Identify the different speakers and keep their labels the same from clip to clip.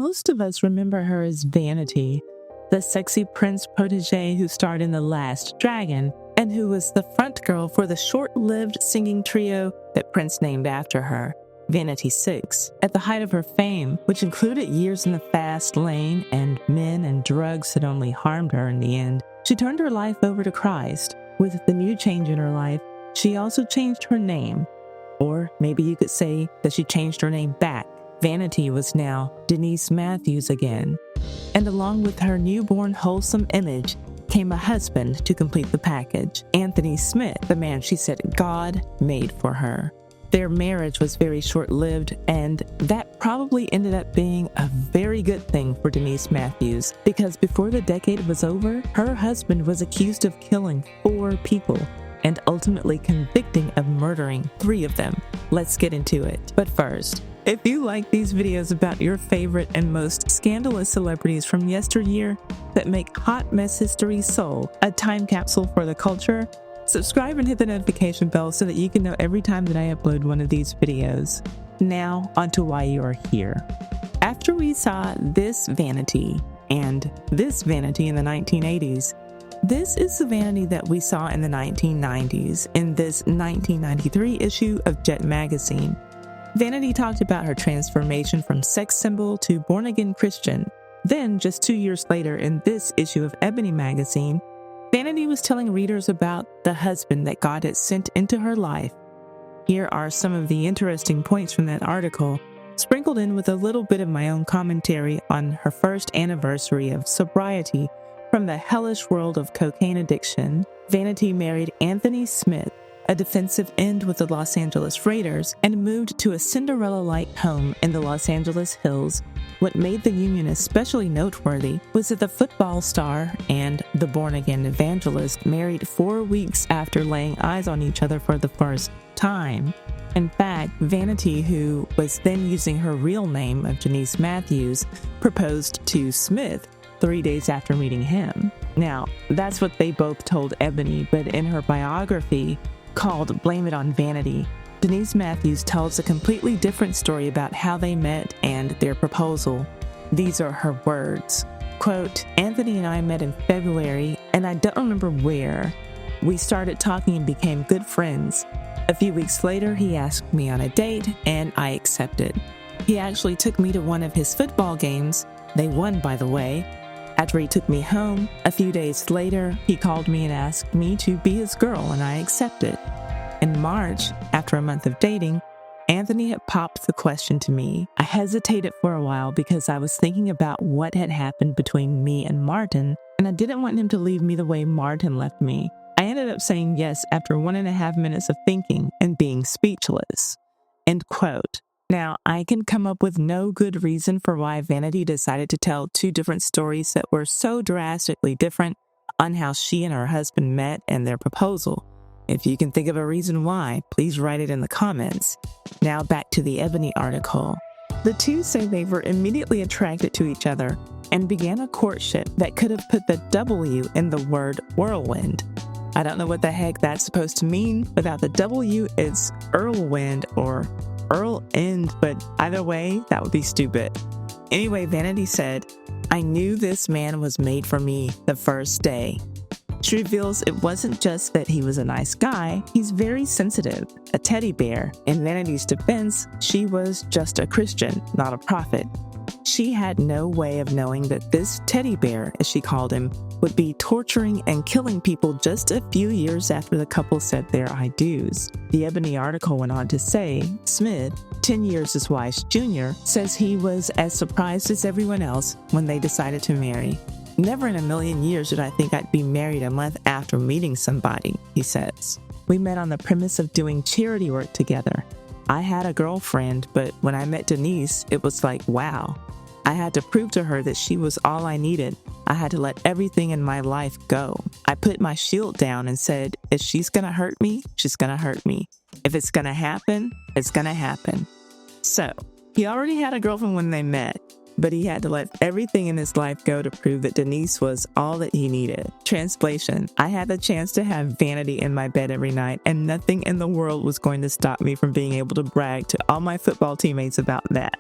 Speaker 1: Most of us remember her as Vanity, the sexy prince protege who starred in The Last Dragon and who was the front girl for the short-lived singing trio that Prince named after her, Vanity 6. At the height of her fame, which included years in the fast lane and men and drugs that only harmed her in the end, she turned her life over to Christ. With the new change in her life, she also changed her name. Or maybe you could say that she changed her name back. Vanity was now Denise Matthews again. And along with her newborn wholesome image came a husband to complete the package, Anthony Smith, the man she said God made for her. Their marriage was very short-lived, and that probably ended up being a very good thing for Denise Matthews, because before the decade was over, her husband was accused of killing 4 people and ultimately convicting of murdering 3 of them. Let's get into it. But first, if you like these videos about your favorite and most scandalous celebrities from yesteryear that make Hot Mess History Soul a time capsule for the culture, subscribe and hit the notification bell so that you can know every time that I upload one of these videos. Now, onto why you are here. After we saw this Vanity and this Vanity in the 1980s, this is the Vanity that we saw in the 1990s in this 1993 issue of Jet magazine. Vanity talked about her transformation from sex symbol to born-again Christian. Then, just 2 years later in this issue of Ebony magazine, Vanity was telling readers about the husband that God had sent into her life. Here are some of the interesting points from that article, sprinkled in with a little bit of my own commentary on her first anniversary of sobriety from the hellish world of cocaine addiction. Vanity married Anthony Smith, a defensive end with the Los Angeles Raiders, and moved to a Cinderella-like home in the Los Angeles hills. What made the union especially noteworthy was that the football star and the born-again evangelist married 4 weeks after laying eyes on each other for the first time. In fact, Vanity, who was then using her real name of Denise Matthews, proposed to Smith 3 days after meeting him. Now, that's what they both told Ebony, but in her biography, called Blame It on Vanity, Denise Matthews tells a completely different story about how they met and their proposal. These are her words. Quote, "Anthony and I met in February, and I don't remember where. We started talking and became good friends. A few weeks later, he asked me on a date, and I accepted. He actually took me to one of his football games. They won, by the way. After he took me home, a few days later, he called me and asked me to be his girl, and I accepted. In March, after a month of dating, Anthony had popped the question to me. I hesitated for a while because I was thinking about what had happened between me and Martin, and I didn't want him to leave me the way Martin left me. I ended up saying yes after 1.5 minutes of thinking and being speechless." End quote. Now, I can come up with no good reason for why Vanity decided to tell 2 different stories that were so drastically different on how she and her husband met and their proposal. If you can think of a reason why, please write it in the comments. Now back to the Ebony article. The 2 say they were immediately attracted to each other and began a courtship that could have put the W in the word whirlwind. I don't know what the heck that's supposed to mean. Without the W, it's Earlwind or Earl End, but either way, that would be stupid. Anyway, Vanity said, "I knew this man was made for me the first day." She reveals it wasn't just that he was a nice guy, he's very sensitive, a teddy bear. In Vanity's defense, she was just a Christian, not a prophet. She had no way of knowing that this teddy bear, as she called him, would be torturing and killing people just a few years after the couple said their I do's. The Ebony article went on to say, Smith, 10 years his wife's junior, says he was as surprised as everyone else when they decided to marry. "Never in a million years did I think I'd be married a month after meeting somebody," he says. "We met on the premise of doing charity work together. I had a girlfriend, but when I met Denise, it was like, wow. I had to prove to her that she was all I needed. I had to let everything in my life go. I put my shield down and said, if she's gonna hurt me, she's gonna hurt me. If it's gonna happen, it's gonna happen." So, he already had a girlfriend when they met, but he had to let everything in his life go to prove that Denise was all that he needed. Translation: I had the chance to have Vanity in my bed every night, and nothing in the world was going to stop me from being able to brag to all my football teammates about that.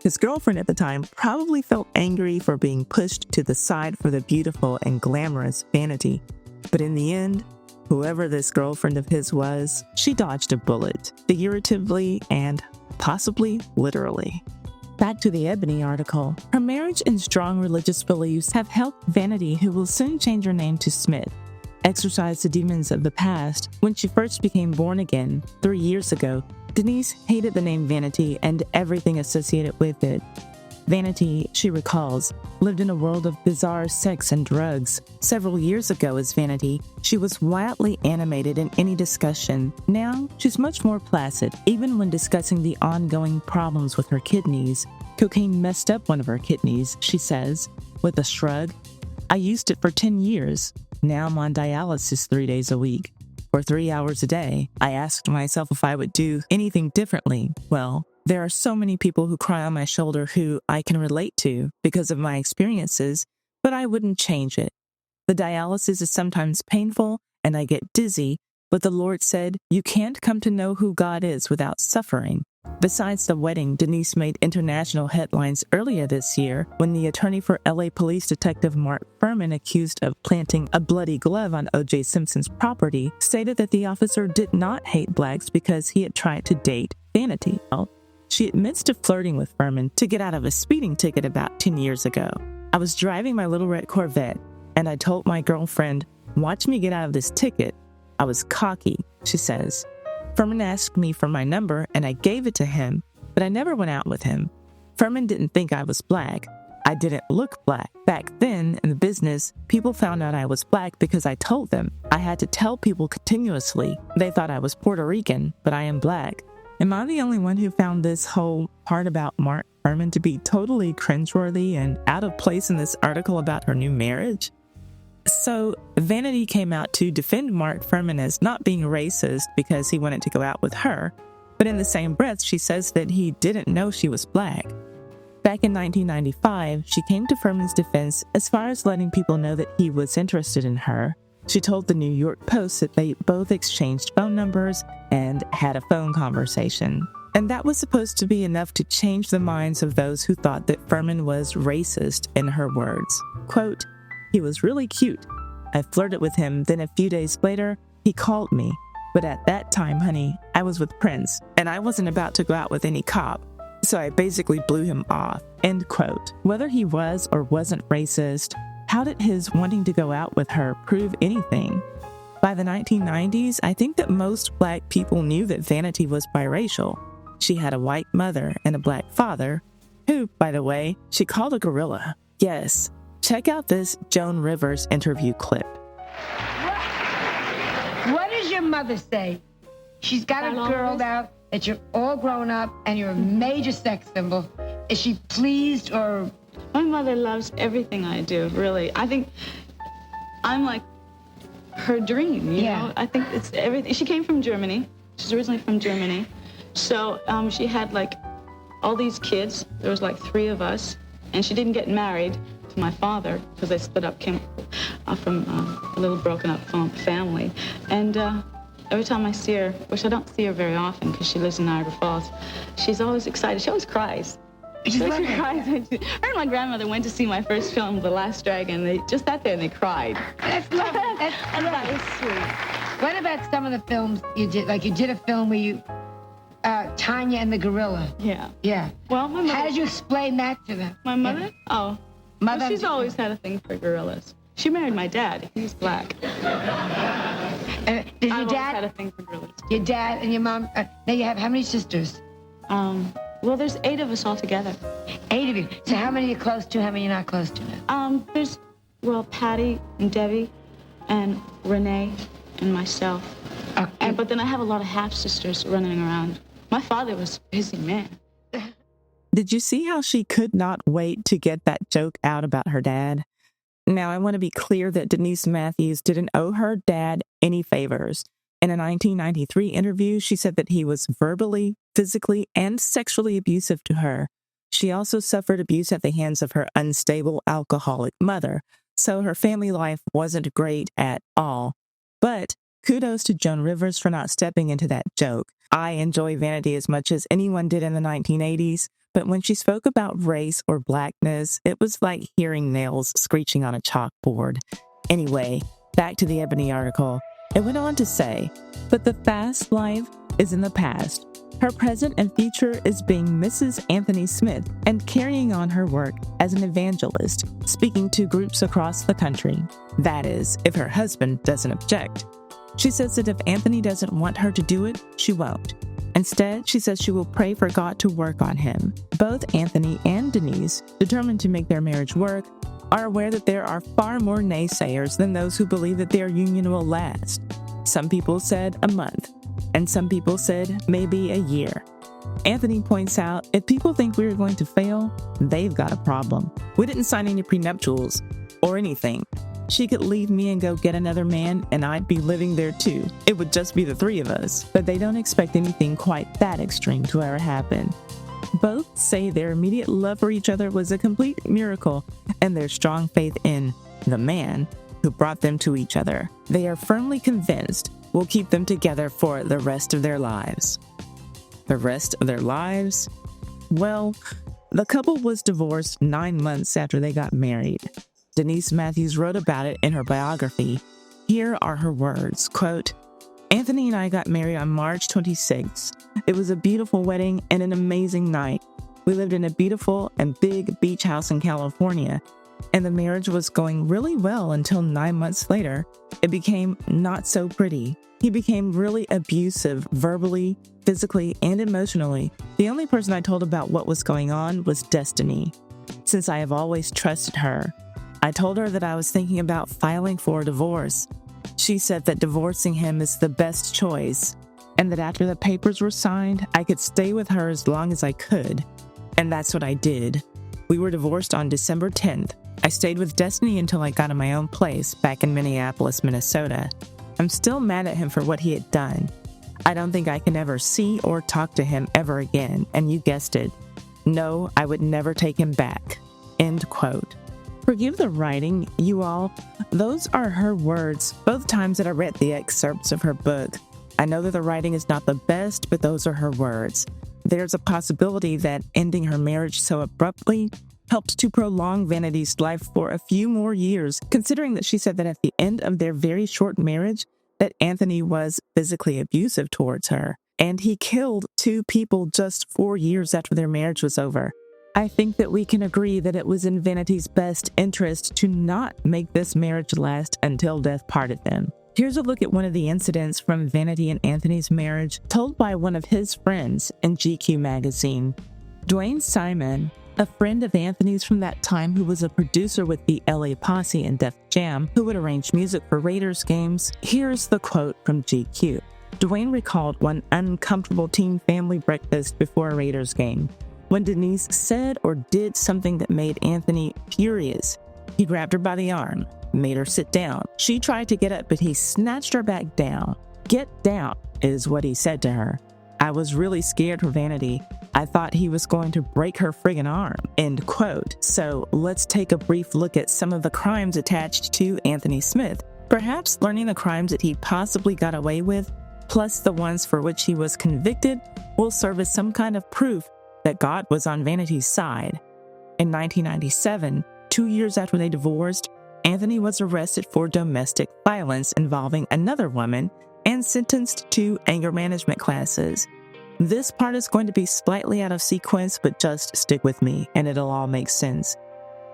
Speaker 1: His girlfriend at the time probably felt angry for being pushed to the side for the beautiful and glamorous Vanity. But in the end, whoever this girlfriend of his was, she dodged a bullet, figuratively and possibly literally. Back to the Ebony article. Her marriage and strong religious beliefs have helped Vanity, who will soon change her name to Smith, exorcise the demons of the past. When she first became born again 3 years ago, Denise hated the name Vanity and everything associated with it. Vanity, she recalls, lived in a world of bizarre sex and drugs. Several years ago as Vanity, she was wildly animated in any discussion. Now, she's much more placid, even when discussing the ongoing problems with her kidneys. Cocaine messed up one of her kidneys, she says, with a shrug. I used it for 10 years. Now I'm on dialysis 3 days a week. For 3 hours a day. I asked myself if I would do anything differently. Well, there are so many people who cry on my shoulder who I can relate to because of my experiences, but I wouldn't change it. The dialysis is sometimes painful and I get dizzy, but the Lord said, you can't come to know who God is without suffering. Besides the wedding, Denise made international headlines earlier this year when the attorney for LA Police Detective Mark Furman, accused of planting a bloody glove on O.J. Simpson's property, stated that the officer did not hate blacks because he had tried to date Vanity. She admits to flirting with Furman to get out of a speeding ticket about 10 years ago. I was driving my little red Corvette, and I told my girlfriend, watch me get out of this ticket. I was cocky, she says. Furman asked me for my number, and I gave it to him, but I never went out with him. Furman didn't think I was black. I didn't look black. Back then, in the business, people found out I was black because I told them. I had to tell people continuously. They thought I was Puerto Rican, but I am black. Am I the only one who found this whole part about Mark Furman to be totally cringeworthy and out of place in this article about her new marriage? So, Vanity came out to defend Mark Furman as not being racist because he wanted to go out with her, but in the same breath, she says that he didn't know she was black. Back in 1995, she came to Furman's defense as far as letting people know that he was interested in her. She told the New York Post that they both exchanged phone numbers and had a phone conversation. And that was supposed to be enough to change the minds of those who thought that Furman was racist, in her words. Quote, he was really cute. I flirted with him, then a few days later, he called me. But at that time, honey, I was with Prince, and I wasn't about to go out with any cop. So I basically blew him off. End quote. Whether he was or wasn't racist, how did his wanting to go out with her prove anything? By the 1990s, I think that most black people knew that Vanity was biracial. She had a white mother and a black father, who, by the way, she called a gorilla. Yes. Check out this Joan Rivers interview clip.
Speaker 2: What does your mother say? She's got a girl now that you're all grown up and you're a major sex symbol. Is she pleased or?
Speaker 3: My mother loves everything I do, really. I think I'm like her dream, you know? I think it's everything. She came from Germany. She's originally from Germany. So she had like all these kids. There was like 3 of us. And she didn't get married to my father because they split up, came from a little broken up family. And every time I see her, which I don't see her very often because she lives in Niagara Falls, she's always excited. She always cries. She cries. Her and my grandmother went to see my first film, The Last Dragon. They just sat there and they cried.
Speaker 2: That's lovely.
Speaker 3: That was sweet.
Speaker 2: What about some of the films you did? Like you did a film where you, Tanya and the Gorilla.
Speaker 3: Yeah.
Speaker 2: Yeah.
Speaker 3: Well, my mother.
Speaker 2: How did you explain that to them?
Speaker 3: My mother? Yeah. Oh.
Speaker 2: Mother.
Speaker 3: Well, she's always had a thing for gorillas. She married my dad. He's black.
Speaker 2: Did
Speaker 3: I've
Speaker 2: your
Speaker 3: always
Speaker 2: dad?
Speaker 3: had a thing for gorillas.
Speaker 2: Your dad and your mom. Now you have how many sisters?
Speaker 3: Well, there's 8 of us all together.
Speaker 2: 8 of you. So how many are close to? How many are not close to now?
Speaker 3: There's, Patty and Debbie and Renee and myself.
Speaker 2: Okay.
Speaker 3: But then I have a lot of half-sisters running around. My father was a busy man.
Speaker 1: Did you see how she could not wait to get that joke out about her dad? Now, I want to be clear that Denise Matthews didn't owe her dad any favors. In a 1993 interview, she said that he was verbally, physically, and sexually abusive to her. She also suffered abuse at the hands of her unstable alcoholic mother, so her family life wasn't great at all. But kudos to Joan Rivers for not stepping into that joke. I enjoy Vanity as much as anyone did in the 1980s, but when she spoke about race or blackness, it was like hearing nails screeching on a chalkboard. Anyway, back to the Ebony article. It went on to say, but the fast life is in the past. Her present and future is being Mrs. Anthony Smith and carrying on her work as an evangelist, speaking to groups across the country. That is, if her husband doesn't object. She says that if Anthony doesn't want her to do it, she won't. Instead, she says she will pray for God to work on him. Both Anthony and Denise, determined to make their marriage work, are aware that there are far more naysayers than those who believe that their union will last. Some people said a month, and some people said maybe a year. Anthony points out, if people think we are going to fail, they've got a problem. We didn't sign any prenuptials or anything. She could leave me and go get another man, and I'd be living there too. It would just be the three of us. But they don't expect anything quite that extreme to ever happen. Both say their immediate love for each other was a complete miracle, and their strong faith in the man who brought them to each other, they are firmly convinced, will keep them together for the rest of their lives. The rest of their lives? Well, the couple was divorced 9 months after they got married. Denise Matthews wrote about it in her biography. Here are her words, quote, Anthony and I got married on March 26th. It was a beautiful wedding and an amazing night. We lived in a beautiful and big beach house in California, and the marriage was going really well until 9 months later. It became not so pretty. He became really abusive verbally, physically, and emotionally. The only person I told about what was going on was Destiny, since I have always trusted her. I told her that I was thinking about filing for a divorce. She said that divorcing him is the best choice, and that after the papers were signed, I could stay with her as long as I could. And that's what I did. We were divorced on December 10th. I stayed with Destiny until I got in my own place back in Minneapolis, Minnesota. I'm still mad at him for what he had done. I don't think I can ever see or talk to him ever again, and you guessed it. No, I would never take him back. End quote. Forgive the writing, you all. Those are her words, both times that I read the excerpts of her book. I know that the writing is not the best, but those are her words. There's a possibility that ending her marriage so abruptly helped to prolong Vanity's life for a few more years, considering that she said that at the end of their very short marriage, that Anthony was physically abusive towards her, and he killed 2 people just 4 years after their marriage was over. I think that we can agree that it was in Vanity's best interest to not make this marriage last until death parted them. Here's a look at one of the incidents from Vanity and Anthony's marriage, told by one of his friends in GQ magazine. Dwayne Simon, a friend of Anthony's from that time who was a producer with the LA Posse and Def Jam, who would arrange music for Raiders games, here's the quote from GQ. Dwayne recalled one uncomfortable teen family breakfast before a Raiders game, when Denise said or did something that made Anthony furious. He grabbed her by the arm, made her sit down. She tried to get up, but he snatched her back down. Get down, is what he said to her. I was really scared for Vanity. I thought he was going to break her friggin' arm. End quote. So let's take a brief look at some of the crimes attached to Anthony Smith. Perhaps learning the crimes that he possibly got away with, plus the ones for which he was convicted, will serve as some kind of proof that God was on Vanity's side. In 1997, 2 years after they divorced, Anthony was arrested for domestic violence involving another woman and sentenced to anger management classes. This part is going to be slightly out of sequence, but just stick with me and it'll all make sense.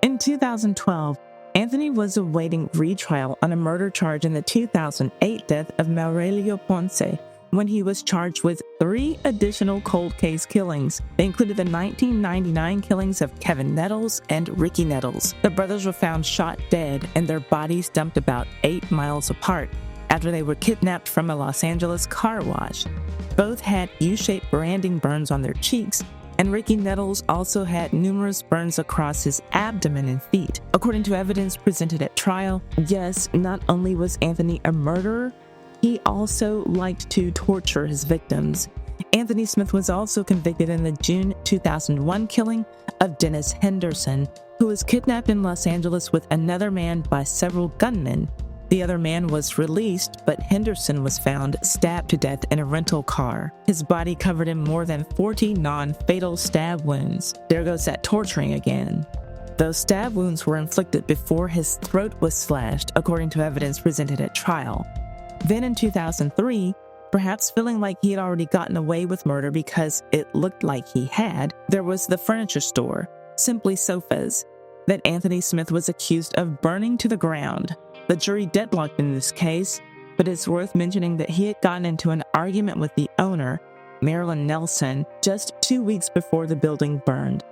Speaker 1: In 2012, Anthony was awaiting retrial on a murder charge in the 2008 death of Maurelio Ponce, when he was charged with 3 additional cold case killings. They included the 1999 killings of Kevin Nettles and Ricky Nettles. The brothers were found shot dead and their bodies dumped about 8 miles apart after they were kidnapped from a Los Angeles car wash. Both had U-shaped branding burns on their cheeks, and Ricky Nettles also had numerous burns across his abdomen and feet. According to evidence presented at trial, yes, not only was Anthony a murderer, he also liked to torture his victims. Anthony Smith was also convicted in the June 2001 killing of Dennis Henderson, who was kidnapped in Los Angeles with another man by several gunmen. The other man was released, but Henderson was found stabbed to death in a rental car, his body covered in more than 40 non-fatal stab wounds. There goes that torturing again. Those stab wounds were inflicted before his throat was slashed, according to evidence presented at trial. Then in 2003, perhaps feeling like he had already gotten away with murder because it looked like he had, there was the furniture store, Simply Sofas, that Anthony Smith was accused of burning to the ground. The jury deadlocked in this case, but it's worth mentioning that he had gotten into an argument with the owner, Marilyn Nelson, just 2 weeks before the building burned.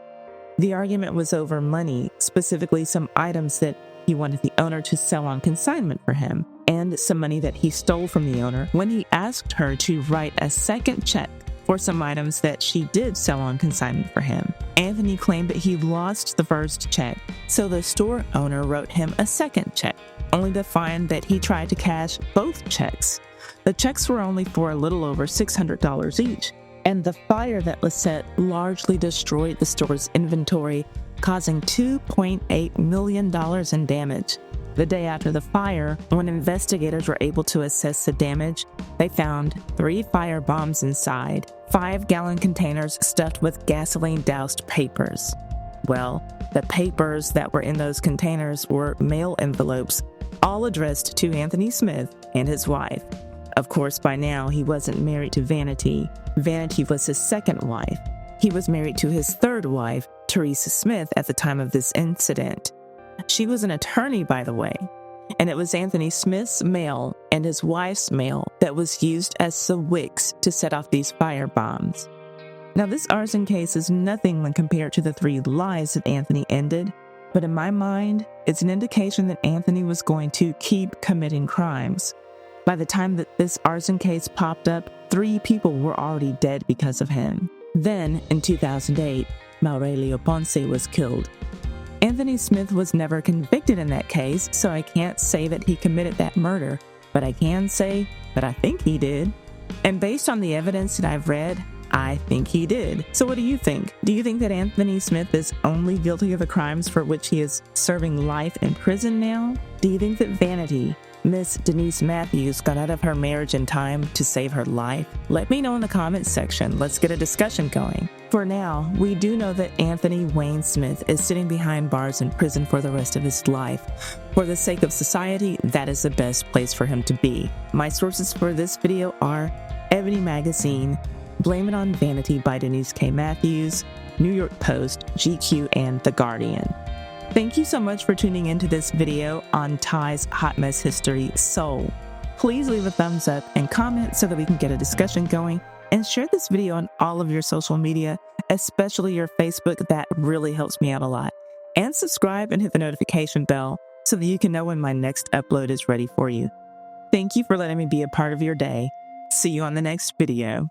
Speaker 1: The argument was over money, specifically some items that he wanted the owner to sell on consignment for him, and some money that he stole from the owner when he asked her to write a second check for some items that she did sell on consignment for him. Anthony claimed that he lost the first check, so the store owner wrote him a second check, only to find that he tried to cash both checks. The checks were only for a little over $600 each, and the fire that was set largely destroyed the store's inventory, causing $2.8 million in damage. The day after the fire, when investigators were able to assess the damage, they found 3 fire bombs inside, 5-gallon containers stuffed with gasoline-doused papers. Well, the papers that were in those containers were mail envelopes, all addressed to Anthony Smith and his wife. Of course, by now, he wasn't married to Vanity. Vanity was his second wife. He was married to his third wife, Teresa Smith, at the time of this incident. She was an attorney, by the way, and it was Anthony Smith's mail and his wife's mail that was used as the wicks to set off these fire bombs. Now, this arson case is nothing when compared to the 3 lives that Anthony ended, but in my mind, it's an indication that Anthony was going to keep committing crimes. By the time that this arson case popped up, 3 people were already dead because of him. Then, in 2008, Maurelio Ponce was killed. Anthony Smith was never convicted in that case, so I can't say that he committed that murder, but I can say that I think he did. And based on the evidence that I've read, I think he did. So what do you think? Do you think that Anthony Smith is only guilty of the crimes for which he is serving life in prison now? Do you think that Vanity, Miss Denise Matthews, got out of her marriage in time to save her life? Let me know in the comments section. Let's get a discussion going. For now, we do know that Anthony Wayne Smith is sitting behind bars in prison for the rest of his life. For the sake of society, that is the best place for him to be. My sources for this video are Ebony Magazine, Blame It on Vanity by Denise K. Matthews, New York Post, GQ, and The Guardian. Thank you so much for tuning into this video on Ty's Hot Mess History Soul. Please leave a thumbs up and comment so that we can get a discussion going, and share this video on all of your social media, especially your Facebook. That really helps me out a lot. And subscribe and hit the notification bell so that you can know when my next upload is ready for you. Thank you for letting me be a part of your day. See you on the next video.